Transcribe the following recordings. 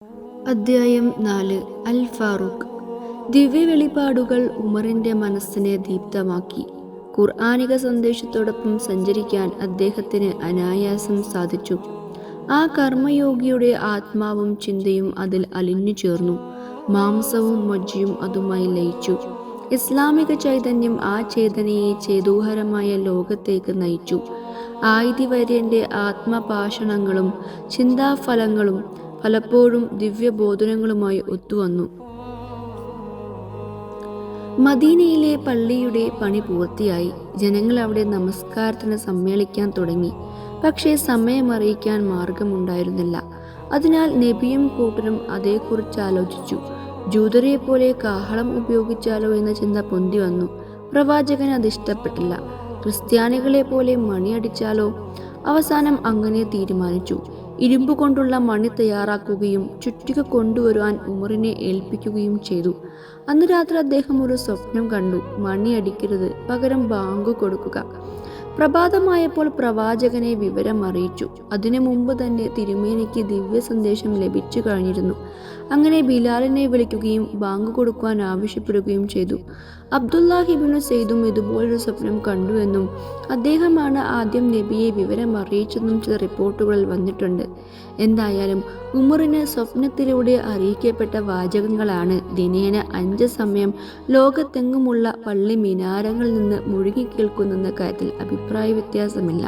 അദ്ധ്യായം 4 അൽ ഫാറൂഖ്. ദിവ്യ വെളിപാടുകൾ ഉമറിന്റെ മനസ്സിനെ ദീപ്തമാക്കി. ഖുർആനിക സന്ദേശത്തോടൊപ്പം സഞ്ചരിക്കാൻ അദ്ദേഹത്തിന് അനായാസം സാധിച്ചു. ആ കർമ്മയോഗിയുടെ ആത്മാവും ചിന്തയും അതിൽ അലിഞ്ഞു ചേർന്നു. മാംസവും മജ്ജയും അതുമായി ലയിച്ചു. ഇസ്ലാമിക ചൈതന്യം ആ ചേതനയെ ചേതോഹരമായ ലോകത്തേക്ക് നയിച്ചു. ആയിതിവര്യന്റെ ആത്മഭാഷണങ്ങളും ചിന്താഫലങ്ങളും പലപ്പോഴും ദിവ്യബോധനങ്ങളുമായി ഒത്തുവന്നു. മദീനയിലെ പള്ളിയുടെ പണി പൂർത്തിയായി. ജനങ്ങൾ അവിടെ നമസ്കാരത്തിന് സമ്മേളിക്കാൻ തുടങ്ങി. പക്ഷേ സമയമറിയിക്കാൻ മാർഗമുണ്ടായിരുന്നില്ല. അതിനാൽ നബിയും കൂട്ടരും അതേക്കുറിച്ച് ആലോചിച്ചു. ജൂതരെ പോലെ കാഹളം ഉപയോഗിച്ചാലോ എന്ന ചിന്ത പൊന്തി വന്നു. പ്രവാചകന് അതിഷ്ടപ്പെട്ടില്ല. ക്രിസ്ത്യാനികളെ പോലെ മണിയടിച്ചാലോ? അവസാനം അങ്ങനെ തീരുമാനിച്ചു. ഇരുമ്പ് കൊണ്ടുള്ള മണി തയ്യാറാക്കുകയും ചുറ്റിക കൊണ്ടുവരുവാൻ ഉമറിനെ ഏൽപ്പിക്കുകയും ചെയ്തു. അന്ന് രാത്രി അദ്ദേഹം ഒരു സ്വപ്നം കണ്ടു. മണി അടിക്കരുത്, പകരം ബാങ്ക് കൊടുക്കുക. പ്രഭാതമായപ്പോൾ പ്രവാചകനെ വിവരം അറിയിച്ചു. അതിനു മുമ്പ് തന്നെ തിരുമേനിക്ക് ദിവ്യ സന്ദേശം ലഭിച്ചു കഴിഞ്ഞിരുന്നു. അങ്ങനെ ബിലാലിനെ വിളിക്കുകയും ബാങ്ക് കൊടുക്കുവാൻ ആവശ്യപ്പെടുകയും ചെയ്തു. അബ്ദുല്ലാഹ് ഇബ്നു സെയ്ദും ഇതുപോലൊരു സ്വപ്നം കണ്ടുവെന്നും അദ്ദേഹമാണ് ആദ്യം നബിയെ വിവരം അറിയിച്ചെന്നും ചില റിപ്പോർട്ടുകളിൽ വന്നിട്ടുണ്ട്. എന്തായാലും ഉമറിന് സ്വപ്നത്തിലൂടെ അറിയിക്കപ്പെട്ട വാചകങ്ങളാണ് ദിനേന 5 സമയം ലോകത്തെങ്ങുമുള്ള പള്ളി മിനാരങ്ങളിൽ നിന്ന് മുഴുകിക്കേൾക്കുന്നെന്ന കാര്യത്തിൽ അഭിപ്രായ വ്യത്യാസമില്ല.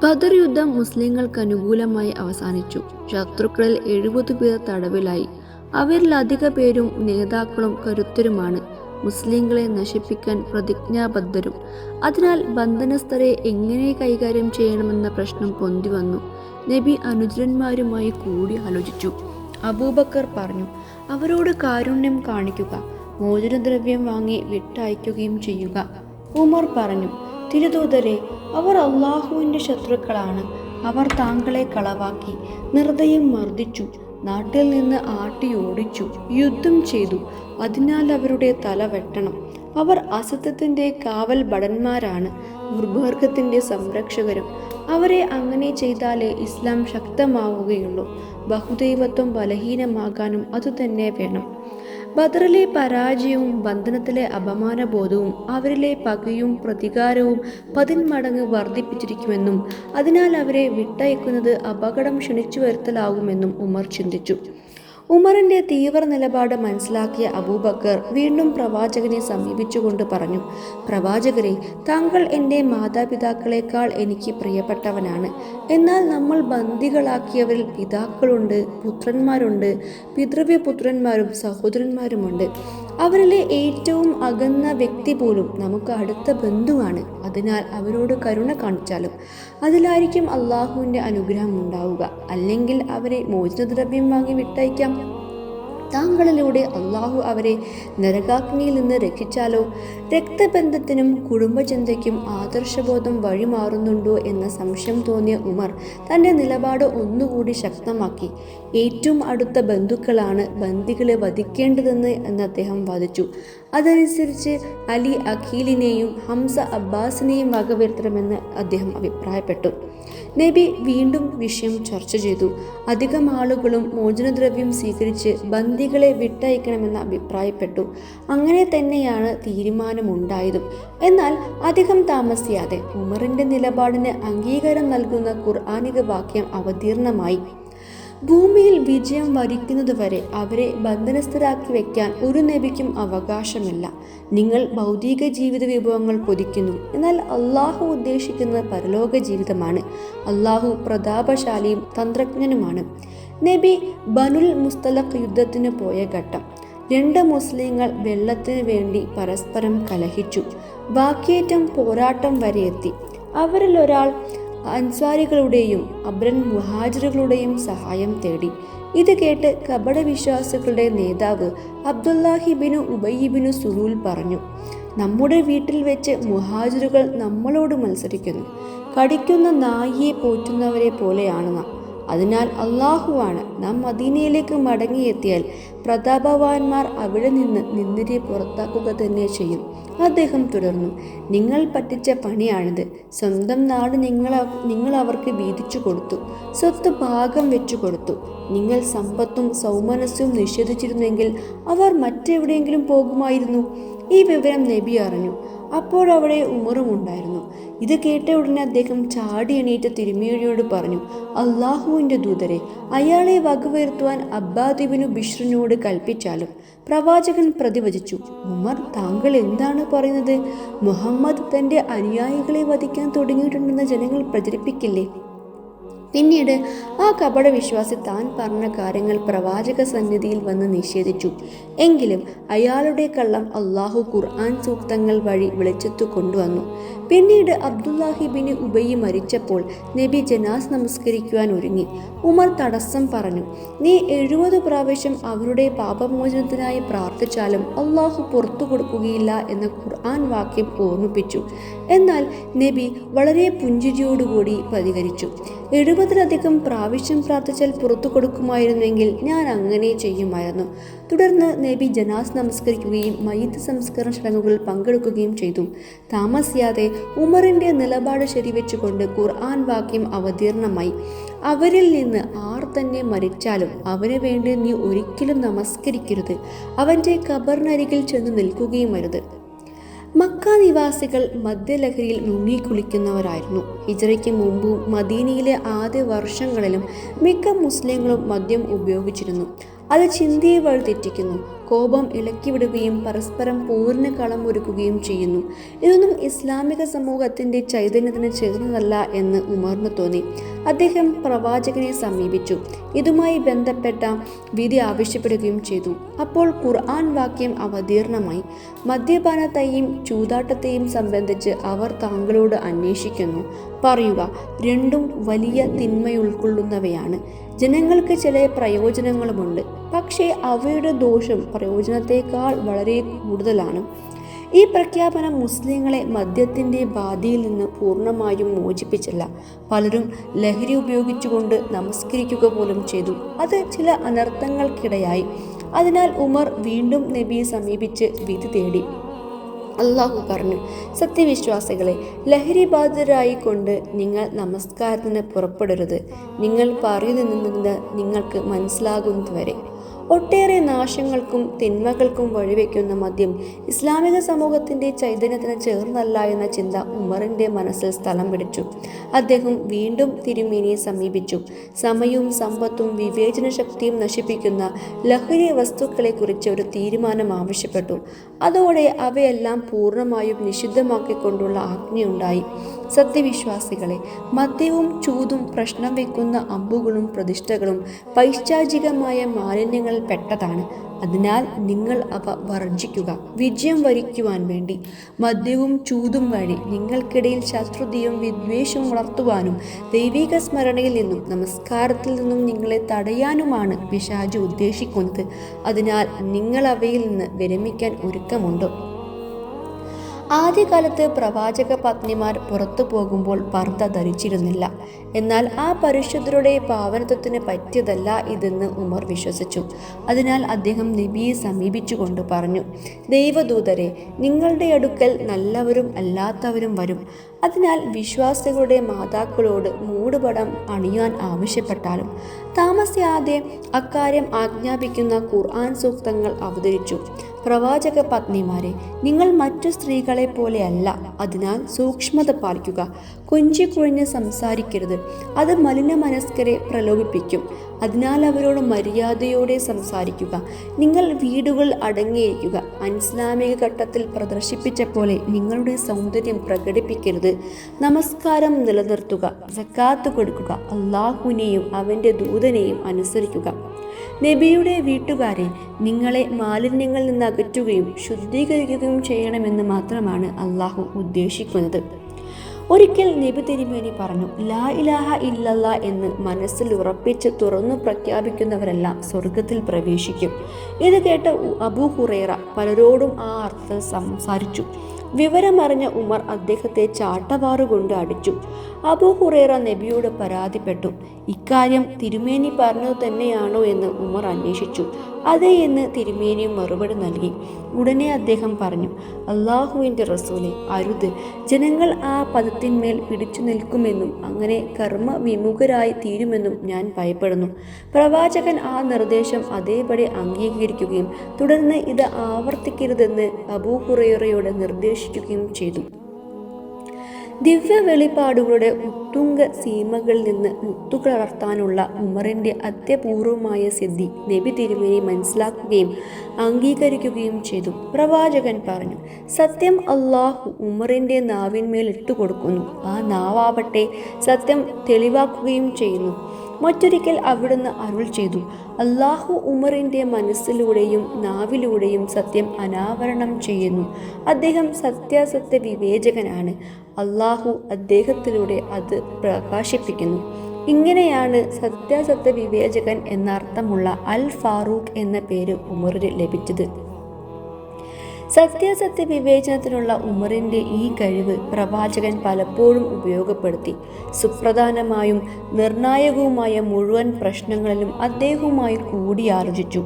ബദർ യുദ്ധം മുസ്ലിങ്ങൾക്ക് അനുകൂലമായി അവസാനിച്ചു. ശത്രുക്കളിൽ 70 പേർ തടവിലായി. അവരിൽ അധിക പേരും നേതാക്കളും കരുത്തരുമാണ്. മുസ്ലിങ്ങളെ നശിപ്പിക്കാൻ പ്രതിജ്ഞാബദ്ധരും. അതിനാൽ ബന്ധനസ്ഥരെ എങ്ങനെ കൈകാര്യം ചെയ്യണമെന്ന പ്രശ്നം പൊന്തി വന്നു. നബി അനുചരന്മാരുമായി കൂടി ആലോചിച്ചു. അബൂബക്കർ പറഞ്ഞു, അവരോട് കാരുണ്യം കാണിക്കുക, മോചനദ്രവ്യം വാങ്ങി വിട്ടയക്കുകയും ചെയ്യുക. ഉമർ പറഞ്ഞു, തിരുദൂതരെ, അവർ അള്ളാഹുവിൻ്റെ ശത്രുക്കളാണ്. അവർ താങ്കളെ കളവാക്കി, നിർദ്ദയം മർദ്ദിച്ചു, നാട്ടിൽ നിന്ന് ആട്ടി ഓടിച്ചു, യുദ്ധം ചെയ്തു. അതിനാൽ അവരുടെ തല വെട്ടണം. അവർ അസത്യത്തിൻ്റെ കാവൽ ഭടന്മാരാണ്, ദുർമാർഗത്തിൻ്റെ സംരക്ഷകരും. അവരെ അങ്ങനെ ചെയ്താലേ ഇസ്ലാം ശക്തമാവുകയുള്ളൂ. ബഹുദൈവത്വം ബലഹീനമാകാനും അതുതന്നെ വേണം. ബദറിലെ പരാജയവും ബന്ധനത്തിലെ അപമാനബോധവും അവരിലെ പകയും പ്രതികാരവും 10 മടങ്ങ് വർദ്ധിപ്പിച്ചിരിക്കുമെന്നും അതിനാൽ അവരെ വിട്ടയക്കുന്നത് അപകടം ക്ഷണിച്ചു വരുത്തലാകുമെന്നും ഉമർ ചിന്തിച്ചു. ഉമറിന്റെ തീവ്ര നിലപാട് മനസ്സിലാക്കിയ അബൂബക്കർ വീണ്ടും പ്രവാചകനെ സമീപിച്ചുകൊണ്ട് പറഞ്ഞു, പ്രവാചകരെ, താങ്കൾ എൻ്റെ മാതാപിതാക്കളെക്കാൾ എനിക്ക് പ്രിയപ്പെട്ടവനാണ്. എന്നാൽ നമ്മൾ ബന്ദികളാക്കിയവരിൽ പിതാക്കളുണ്ട്, പുത്രന്മാരുണ്ട്, പിതൃവ്യപുത്രന്മാരും സഹോദരന്മാരുമുണ്ട്. അവരിലെ ഏറ്റവും അകന്ന വ്യക്തി പോലും നമുക്ക് അടുത്ത ബന്ധുവാണ്. അതിനാൽ അവരോട് കരുണ കാണിച്ചാലും അതിലായിരിക്കും അള്ളാഹുവിൻ്റെ അനുഗ്രഹം ഉണ്ടാവുക. അല്ലെങ്കിൽ അവരെ മോചനദ്രവ്യം വാങ്ങി വിട്ടയക്കാം. താങ്കളിലൂടെ അള്ളാഹു അവരെ നരകാഗ്നിയിൽ നിന്ന് രക്ഷിച്ചാലോ? രക്തബന്ധത്തിനും കുടുംബചിന്തയ്ക്കും ആദർശബോധം വഴിമാറുന്നുണ്ടോ എന്ന സംശയം തോന്നിയ ഉമർ തൻ്റെ നിലപാട് ഒന്നുകൂടി ശക്തമാക്കി. ഏറ്റവും അടുത്ത ബന്ധുക്കളാണ് ബന്ദികളെ വധിക്കേണ്ടതെന്ന് അദ്ദേഹം വാദിച്ചു. അതനുസരിച്ച് അലി അഖീലിനെയും ഹംസ അബ്ബാസിനെയും വകവരുത്തണമെന്ന് അദ്ദേഹം അഭിപ്രായപ്പെട്ടു. നബി വീണ്ടും വിഷയം ചർച്ച ചെയ്തു. അധികം ആളുകളും മോചനദ്രവ്യം സ്വീകരിച്ച് ബന്ദികളെ വിട്ടയക്കണമെന്ന് അഭിപ്രായപ്പെട്ടു. അങ്ങനെ തന്നെയാണ് തീരുമാനമുണ്ടായതും. എന്നാൽ അധികം താമസിയാതെ ഉമറിന്റെ നിലപാടിന് അംഗീകാരം നൽകുന്ന ഖുർആനിക വാക്യം അവതീർണമായി. ഭൂമിയിൽ വിജയം വരിക്കുന്നതുവരെ അവരെ ബന്ധനസ്ഥരാക്കി വയ്ക്കാൻ ഒരു നബിക്കും അവകാശമില്ല. നിങ്ങൾ ഭൗതിക ജീവിത വിഭവങ്ങൾ കൊതിക്കുന്നു, എന്നാൽ അള്ളാഹു ഉദ്ദേശിക്കുന്നത് പരലോക ജീവിതമാണ്. അള്ളാഹു പ്രതാപശാലിയും തന്ത്രജ്ഞനുമാണ്. നബി ബനുൽ മുസ്തലഖ് യുദ്ധത്തിന് പോയ ഘട്ടം. 2 മുസ്ലിങ്ങൾ വെള്ളത്തിന് വേണ്ടി പരസ്പരം കലഹിച്ചു. വാക്കേറ്റം പോരാട്ടം വരെ എത്തി. അവരിൽ ഒരാൾ അൻസാരികളുടെയും അബ്രൻ മുഹാജിറുകളുടെയും സഹായം തേടി. ഇത് കേട്ട് കപടവിശ്വാസികളുടെ നേതാവ് അബ്ദുല്ലാഹിബിനു ഉബയ്യിബിനു സുലൂൽ പറഞ്ഞു, നമ്മുടെ വീട്ടിൽ വെച്ച് മുഹാജിറുകൾ നമ്മളോട് മത്സരിക്കുന്നു. കടിക്കുന്ന നായിയെ പോറ്റുന്നവരെ പോലെയാണ് നാം. അതിനാൽ അള്ളാഹുവാണ്. നാം മദീനയിലേക്ക് മടങ്ങിയെത്തിയാൽ പ്രതാപവാന്മാർ അവിടെ നിന്ന് നിന്ദിരെ പുറത്താക്കുക തന്നെ ചെയ്യും. അദ്ദേഹം തുടർന്നു, നിങ്ങൾ പറ്റിച്ച പണിയാണിത്. സ്വന്തം നാട് നിങ്ങൾ അവർക്ക് വീതിച്ചു കൊടുത്തു, സ്വത്ത് ഭാഗം വെച്ചു കൊടുത്തു. നിങ്ങൾ സമ്പത്തും സൗമനസ്സും നിഷേധിച്ചിരുന്നെങ്കിൽ അവർ മറ്റെവിടെയെങ്കിലും പോകുമായിരുന്നു. ഈ വിവരം നബി അറിഞ്ഞു. അപ്പോഴവിടെ ഉമറും ഉണ്ടായിരുന്നു. ഇത് കേട്ട ഉടനെ അദ്ദേഹം ചാടി എണീറ്റ് തിരുമേനിയോട് പറഞ്ഞു, അള്ളാഹുവിൻ്റെ ദൂതരെ, അയാളെ വകവരുത്തുവാൻ അബ്ബാദ് ഇബ്നു ബിശ്റിനോട് കൽപ്പിച്ചാലും. പ്രവാചകൻ പ്രതിവചിച്ചു, ഉമർ, താങ്കൾ എന്താണ് പറയുന്നത്? മുഹമ്മദ് തൻ്റെ അനുയായികളെ വധിക്കാൻ തുടങ്ങിയിട്ടുണ്ടെന്ന് ജനങ്ങൾ പ്രചരിപ്പിക്കില്ലേ? പിന്നീട് ആ കപട വിശ്വാസി താൻ പറഞ്ഞ കാര്യങ്ങൾ പ്രവാചക സന്നിധിയിൽ വന്ന് നിഷേധിച്ചു. എങ്കിലും അയാളുടെ കള്ളം അള്ളാഹു ഖുർആൻ സൂക്തങ്ങൾ വഴി വെളിച്ചത്തു കൊണ്ടുവന്നു. പിന്നീട് അബ്ദുല്ലാഹി ബിൻ ഉബൈ മരിച്ചപ്പോൾ നബി ജനാസ് നമസ്കരിക്കുവാൻ ഒരുങ്ങി. ഉമർ തടസ്സം പറഞ്ഞു, നീ 70 പ്രാവശ്യം അവരുടെ പാപമോചനത്തിനായി പ്രാർത്ഥിച്ചാലും അള്ളാഹു പുറത്തു കൊടുക്കുകയില്ല എന്ന ഖുർആൻ വാക്യം ഓർമ്മിപ്പിച്ചു. എന്നാൽ നബി വളരെ പുഞ്ചിരിയോടുകൂടി പ്രതികരിച്ചു, 70-ലധികം പ്രാവശ്യം പ്രാർത്ഥിച്ചാൽ പുറത്തു കൊടുക്കുമായിരുന്നെങ്കിൽ ഞാൻ അങ്ങനെ ചെയ്യുമായിരുന്നു. തുടർന്ന് നബി ജനാസ് നമസ്കരിക്കുകയും മയ്യിത്ത് സംസ്കരണ ചടങ്ങുകളിൽ പങ്കെടുക്കുകയും ചെയ്തു. താമസിയാതെ ഉമറിൻ്റെ നിലപാട് ശരിവെച്ചുകൊണ്ട് ഖുർആൻ വാക്യം അവതീർണമായി. അവരിൽ നിന്ന് ആർ തന്നെ മരിച്ചാലും അവന് വേണ്ടി നീ ഒരിക്കലും നമസ്കരിക്കരുത്, അവൻ്റെ ഖബറിനരികിൽ ചെന്ന് നിൽക്കുകയും അരുത്. മക്ക നിവാസികൾ മദ്യലഹരിയിൽ മുങ്ങിക്കുളിക്കുന്നവരായിരുന്നു. ഹിജ്റയ്ക്ക് മുമ്പും മദീനയിലെ ആദ്യ വർഷങ്ങളിലും മിക്ക മുസ്ലിങ്ങളും മദ്യം ഉപയോഗിച്ചിരുന്നു. അത് ചിന്തയെ വഴിതെറ്റിക്കുന്നു, കോപം ഇളക്കിവിടുകയും പരസ്പരം പൂർണ്ണ കളമൊരുക്കുകയും ചെയ്യുന്നു. ഇതൊന്നും ഇസ്ലാമിക സമൂഹത്തിൻ്റെ ചൈതന്യത്തിന് ചേർന്നതല്ല എന്ന് ഉമറിന് തോന്നി. അദ്ദേഹം പ്രവാചകനെ സമീപിച്ചു, ഇതുമായി ബന്ധപ്പെട്ട വിധി ആവശ്യപ്പെടുകയും ചെയ്തു. അപ്പോൾ ഖുർആൻ വാക്യം അവതീർണമായി, മദ്യപാനത്തെയും ചൂതാട്ടത്തെയും സംബന്ധിച്ച് അവർ താങ്കളോട് അന്വേഷിക്കുന്നു. പറയുക, രണ്ടും വലിയ തിന്മ ഉൾക്കൊള്ളുന്നവയാണ്. ജനങ്ങൾക്ക് ചില പ്രയോജനങ്ങളുമുണ്ട്, പക്ഷേ അവയുടെ ദോഷം പ്രയോജനത്തേക്കാൾ വളരെ കൂടുതലാണ്. ഈ പ്രഖ്യാപനം മുസ്ലിങ്ങളെ മദ്യത്തിൻ്റെ ബാധയിൽ നിന്ന് പൂർണ്ണമായും മോചിപ്പിച്ചില്ല. പലരും ലഹരി ഉപയോഗിച്ചുകൊണ്ട് നമസ്കരിക്കുക പോലും ചെയ്തു. അത് ചില അനർത്ഥങ്ങൾക്കിടയായി. അതിനാൽ ഉമർ വീണ്ടും നബിയെ സമീപിച്ച് വിധി തേടി. അള്ളാഹു പറഞ്ഞു, സത്യവിശ്വാസികളെ, ലഹരി ബാധിതരായിക്കൊണ്ട് നിങ്ങൾ നമസ്കാരത്തിന് പുറപ്പെടരുത്. നിങ്ങൾ പറയുന്നത് നിങ്ങൾക്ക് മനസ്സിലാകുന്നതുവരെ. ഒട്ടേറെ നാശങ്ങൾക്കും തിന്മകൾക്കും വഴിവെക്കുന്ന മദ്യം ഇസ്ലാമിക സമൂഹത്തിൻ്റെ ചൈതന്യത്തിന് ചേർന്നല്ല എന്ന ചിന്ത ഉമറിൻ്റെ മനസ്സിൽ സ്ഥലം പിടിച്ചു. അദ്ദേഹം വീണ്ടും തിരുമേനിയെ സമീപിച്ചു. സമയവും സമ്പത്തും വിവേചന ശക്തിയും നശിപ്പിക്കുന്ന ലഹരി വസ്തുക്കളെക്കുറിച്ച് ഒരു തീരുമാനം ആവശ്യപ്പെട്ടു. അതോടെ അവയെല്ലാം പൂർണ്ണമായും നിഷിദ്ധമാക്കിക്കൊണ്ടുള്ള ആജ്ഞയുണ്ടായി. സത്യവിശ്വാസികളെ, മദ്യവും ചൂതും പ്രശ്നം വെക്കുന്ന അമ്പുകളും പ്രതിഷ്ഠകളും പൈശാചികമായ മാലിന്യങ്ങളിൽ പെട്ടതാണ്. അതിനാൽ നിങ്ങൾ അവ വർജിക്കുക. വിജയം വരിക്കുവാൻ വേണ്ടി മദ്യവും ചൂതും വഴി നിങ്ങൾക്കിടയിൽ ശത്രുതയും വിദ്വേഷവും വളർത്തുവാനും ദൈവിക സ്മരണയിൽ നിന്നും നമസ്കാരത്തിൽ നിന്നും നിങ്ങളെ തടയാനുമാണ് പിശാച് ഉദ്ദേശിക്കുന്നത്. അതിനാൽ നിങ്ങൾ അവയിൽ നിന്ന് വിരമിക്കാൻ ഒരുക്കമുണ്ടോ? ആദ്യകാലത്ത് പ്രവാചക പത്നിമാർ പുറത്തു പോകുമ്പോൾ പർദ്ദ ധരിച്ചിരുന്നില്ല. എന്നാൽ ആ പരിശുദ്ധരുടെ പാവനത്വത്തിന് പറ്റിയതല്ല ഇതെന്ന് ഉമർ വിശ്വസിച്ചു. അതിനാൽ അദ്ദേഹം നബിയെ സമീപിച്ചുകൊണ്ട് പറഞ്ഞു, ദൈവദൂതരെ, നിങ്ങളുടെ അടുക്കൽ നല്ലവരും അല്ലാത്തവരും വരും. അതിനാൽ വിശ്വാസികളുടെ മാതാക്കളോട് മൂടുപടം അണിയാൻ ആവശ്യപ്പെട്ടാലും. താമസിയാതെ അക്കാര്യം ആജ്ഞാപിക്കുന്ന ഖുർആൻ സൂക്തങ്ങൾ അവതരിച്ചു. പ്രവാചക പത്നിമാരെ, നിങ്ങൾ മറ്റു സ്ത്രീകളെ പോലെയല്ല, അതിനാൽ സൂക്ഷ്മത പാലിക്കുക. കൊഞ്ചിക്കുഴഞ്ഞ് സംസാരിക്കരുത്, അത് മലിനമനസ്കരെ പ്രലോഭിപ്പിക്കും. അതിനാൽ അവരോട് മര്യാദയോടെ സംസാരിക്കുക. നിങ്ങൾ വീടുകൾ അടങ്ങിയിരിക്കുക. അൻഇസ്ലാമിക ഘട്ടത്തിൽ പ്രദർശിപ്പിച്ച പോലെ നിങ്ങളുടെ സൗന്ദര്യം പ്രകടിപ്പിക്കരുത്. നമസ്കാരം നിലനിർത്തുക, സക്കാത്ത് കൊടുക്കുക, അള്ളാഹുവിനെയും അവൻ്റെ ദൂതനെയും അനുസരിക്കുക. നബിയുടെ വീട്ടുകാരെ, നിങ്ങളെ മാലിന്യങ്ങളിൽ നിന്ന് അകറ്റുകയും ശുദ്ധീകരിക്കുകയും ചെയ്യണമെന്ന് മാത്രമാണ് അള്ളാഹു ഉദ്ദേശിക്കുന്നത്. ഒരിക്കൽ നബി തിരുമേനി പറഞ്ഞു, ലാ ഇലാഹ ഇല്ലല്ലാ എന്ന് മനസ്സിൽ ഉറപ്പിച്ച് തുറന്നു പ്രഖ്യാപിക്കുന്നവരെല്ലാം സ്വർഗത്തിൽ പ്രവേശിക്കും. ഇത് കേട്ട അബൂ ഹുറൈറ പലരോടും ആ അർത്ഥത്തിൽ സംസാരിച്ചു. വിവരമറിഞ്ഞ ഉമർ അദ്ദേഹത്തെ ചാട്ടവാറുകൊണ്ട് അടിച്ചു. അബൂ ഹുറൈറ നബിയോട് പരാതിപ്പെട്ടു. ഇക്കാര്യം തിരുമേനി പറഞ്ഞതു തന്നെയാണോ എന്ന് ഉമർ അന്വേഷിച്ചു. അതെ എന്ന് തിരുമേനിയും മറുപടി നൽകി. ഉടനെ അദ്ദേഹം പറഞ്ഞു, അള്ളാഹുവിൻ്റെ റസൂലെ, അരുത്. ജനങ്ങൾ ആ പദത്തിന്മേൽ പിടിച്ചു നിൽക്കുമെന്നും അങ്ങനെ കർമ്മ വിമുഖരായി തീരുമെന്നും ഞാൻ ഭയപ്പെടുന്നു. പ്രവാചകൻ ആ നിർദ്ദേശം അതേപടി അംഗീകരിക്കുകയും തുടർന്ന് ഇത് ആവർത്തിക്കരുതെന്ന് അബൂ ഹുറൈറയോട് നിർദ്ദേശിക്കുകയും ചെയ്തു. ദിവ്യ വെളിപ്പാടുകളുടെ ഉത്തുംഗ സീമകളിൽ നിന്ന് മുത്തുകളർത്താനുള്ള ഉമറിൻ്റെ അത്യപൂർവമായ സിദ്ധി നബി തിരുമേനി മനസ്സിലാക്കുകയും അംഗീകരിക്കുകയും ചെയ്തു. പ്രവാചകൻ പറഞ്ഞു, സത്യം അള്ളാഹു ഉമറിൻ്റെ നാവിന്മേൽ ഇട്ടുകൊടുക്കുന്നു. ആ നാവാവട്ടെ സത്യം തെളിവാക്കുകയും ചെയ്യുന്നു. മറ്റൊരിക്കൽ അവിടുന്ന് അരുൾ ചെയ്തു, അള്ളാഹു ഉമറിൻ്റെ മനസ്സിലൂടെയും നാവിലൂടെയും സത്യം അനാവരണം ചെയ്യുന്നു. അദ്ദേഹം സത്യാസത്യ വിവേചകനാണ്. അള്ളാഹു അദ്ദേഹത്തിലൂടെ അത് പ്രകാശിപ്പിക്കുന്നു. ഇങ്ങനെയാണ് സത്യാസത്യ വിവേചകൻ എന്നർത്ഥമുള്ള അൽ ഫാറൂഖ് എന്ന പേര് ഉമറിന് ലഭിച്ചത്. സത്യാസത്യ വിവേചനത്തിനുള്ള ഉമറിൻ്റെ ഈ കഴിവ് പ്രവാചകൻ പലപ്പോഴും ഉപയോഗപ്പെടുത്തി. സുപ്രധാനമായും നിർണായകവുമായ മുഴുവൻ പ്രശ്നങ്ങളിലും അദ്ദേഹവുമായി കൂടിയാലോചിച്ചു.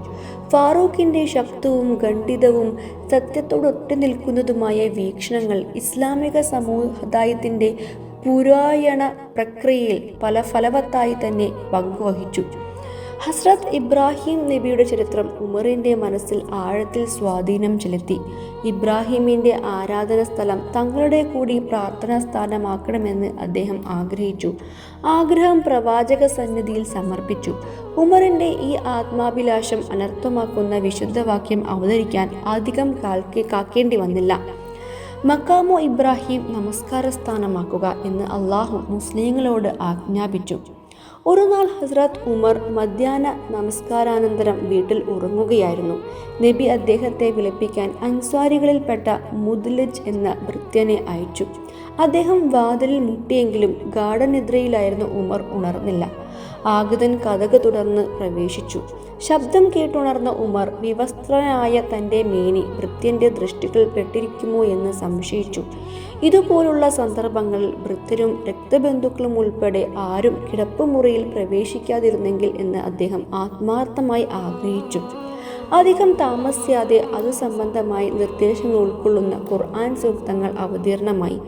ഫാറൂഖിൻ്റെ ശക്തവും ഖണ്ഡിതവും സത്യത്തോടൊത്തു നിൽക്കുന്നതുമായ വീക്ഷണങ്ങൾ ഇസ്ലാമിക സമുദായത്തിൻ്റെ പുരായണ പ്രക്രിയയിൽ ഫലവത്തായി തന്നെ പങ്കുവഹിച്ചു. ഹസ്രത്ത് ഇബ്രാഹിം നബിയുടെ ചരിത്രം ഉമറിൻ്റെ മനസ്സിൽ ആഴത്തിൽ സ്വാധീനം ചെലുത്തി. ഇബ്രാഹിമിൻ്റെ ആരാധന സ്ഥലം തങ്ങളുടെ കൂടി പ്രാർത്ഥനാ സ്ഥാനമാക്കണമെന്ന് അദ്ദേഹം ആഗ്രഹിച്ചു. ആഗ്രഹം പ്രവാചക സന്നിധിയിൽ സമർപ്പിച്ചു. ഉമറിൻ്റെ ഈ ആത്മാഭിലാഷം അനർത്ഥമാക്കുന്ന വിശുദ്ധവാക്യം അവതരിക്കാൻ അധികം കാക്കേണ്ടി വന്നില്ല. മക്കാമു ഇബ്രാഹിം നമസ്കാര സ്ഥാനമാക്കുക എന്ന് അള്ളാഹു മുസ്ലിങ്ങളോട് ആജ്ഞാപിച്ചു. ഒരു നാൾ ഹസ്രത്ത് ഉമർ മധ്യാഹ്ന നമസ്കാരാനന്തരം വീട്ടിൽ ഉറങ്ങുകയായിരുന്നു. നബി അദ്ദേഹത്തെ വിളിപ്പിക്കാൻ അൻസ്വാരികളിൽപ്പെട്ട മുദ്ലിജ് എന്ന ഭൃത്യനെ അയച്ചു. അദ്ദേഹം വാതിലിൽ മുട്ടിയെങ്കിലും ഗാഠനിദ്രയിലായിരുന്നു ഉമർ ഉണർന്നില്ല. ആഗതൻ കതക് തുറന്ന് പ്രവേശിച്ചു. ശബ്ദം കേട്ടുണർന്ന ഉമർ വിവസ്ത്രനായ തൻ്റെ മേനി ഭൃത്യൻ്റെ ദൃഷ്ടികൾ പെട്ടിരിക്കുമോ എന്ന് സംശയിച്ചു. ഇതുപോലുള്ള സന്ദർഭങ്ങളിൽ ഭൃത്യരും രക്തബന്ധുക്കളും ഉൾപ്പെടെ ആരും കിടപ്പുമുറിയിൽ പ്രവേശിക്കാതിരുന്നെങ്കിൽ എന്ന് അദ്ദേഹം ആത്മാർത്ഥമായി ആഗ്രഹിച്ചു. അധികം താമസിയാതെ അതു സംബന്ധമായി നിർദ്ദേശങ്ങൾ ഉൾക്കൊള്ളുന്ന ഖുർആൻ സൂക്തങ്ങൾ അവതീർണമായി.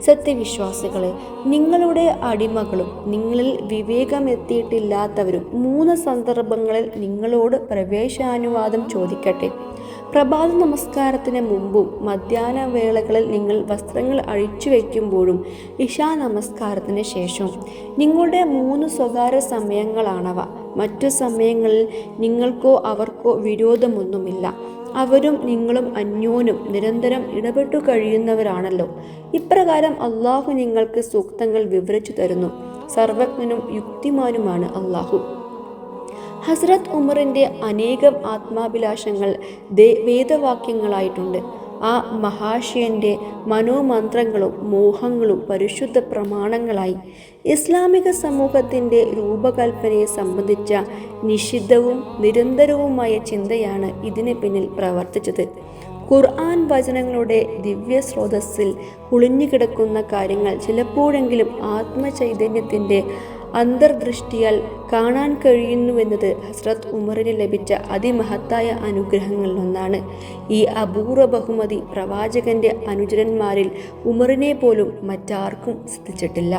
സത്യവിശ്വാസികളെ, നിങ്ങളുടെ അടിമകളും നിങ്ങളിൽ വിവേകമെത്തിയിട്ടില്ലാത്തവരും 3 സന്ദർഭങ്ങളിൽ നിങ്ങളോട് പ്രവേശാനുവാദം ചോദിക്കട്ടെ. പ്രഭാത നമസ്കാരത്തിന് മുമ്പും മധ്യാഹ്ന വേളകളിൽ നിങ്ങൾ വസ്ത്രങ്ങൾ അഴിച്ചു വയ്ക്കുമ്പോഴും ഇശാ നമസ്കാരത്തിന് ശേഷവും. നിങ്ങളുടെ 3 സ്വകാര്യ സമയങ്ങളാണവ. മറ്റു സമയങ്ങളിൽ നിങ്ങൾക്കോ അവർക്കോ വിരോധമൊന്നുമില്ല. അവരും നിങ്ങളും അന്യോന്യം നിരന്തരം ഇടപെട്ടു കഴിയുന്നവരാണല്ലോ. ഇപ്രകാരം അള്ളാഹു നിങ്ങൾക്ക് സൂക്തങ്ങൾ വിവരിച്ചു തരുന്നു. സർവജ്ഞനും യുക്തിമാനുമാണ് അള്ളാഹു. ഹസ്രത്ത് ഉമറിൻ്റെ അനേകം ആത്മാഭിലാഷങ്ങൾ വേദവാക്യങ്ങളായിട്ടുണ്ട്. ആ മഹാശയൻ്റെ മനോമന്ത്രങ്ങളും മോഹങ്ങളും പരിശുദ്ധ പ്രമാണങ്ങളായി. ഇസ്ലാമിക സമൂഹത്തിൻ്റെ രൂപകൽപ്പനയെ സംബന്ധിച്ച നിഷിദ്ധവും നിരന്തരവുമായ ചിന്തയാണ് ഇതിന് പിന്നിൽ പ്രവർത്തിച്ചത്. ഖുർആൻ വചനങ്ങളുടെ ദിവ്യ സ്രോതസ്സിൽ ഒളിഞ്ഞുകിടക്കുന്ന കാര്യങ്ങൾ ചിലപ്പോഴെങ്കിലും ആത്മചൈതന്യത്തിൻ്റെ അന്തർദൃഷ്ടിയാൽ കാണാൻ കഴിയുന്നുവെന്നത് ഹസ്രത്ത് ഉമറിന് ലഭിച്ച അതിമഹത്തായ അനുഗ്രഹങ്ങളിലൊന്നാണ്. ഈ അപൂർവ ബഹുമതി പ്രവാചകന്റെ അനുചരന്മാരിൽ ഉമറിനെ പോലും മറ്റാർക്കും സിദ്ധിച്ചിട്ടില്ല.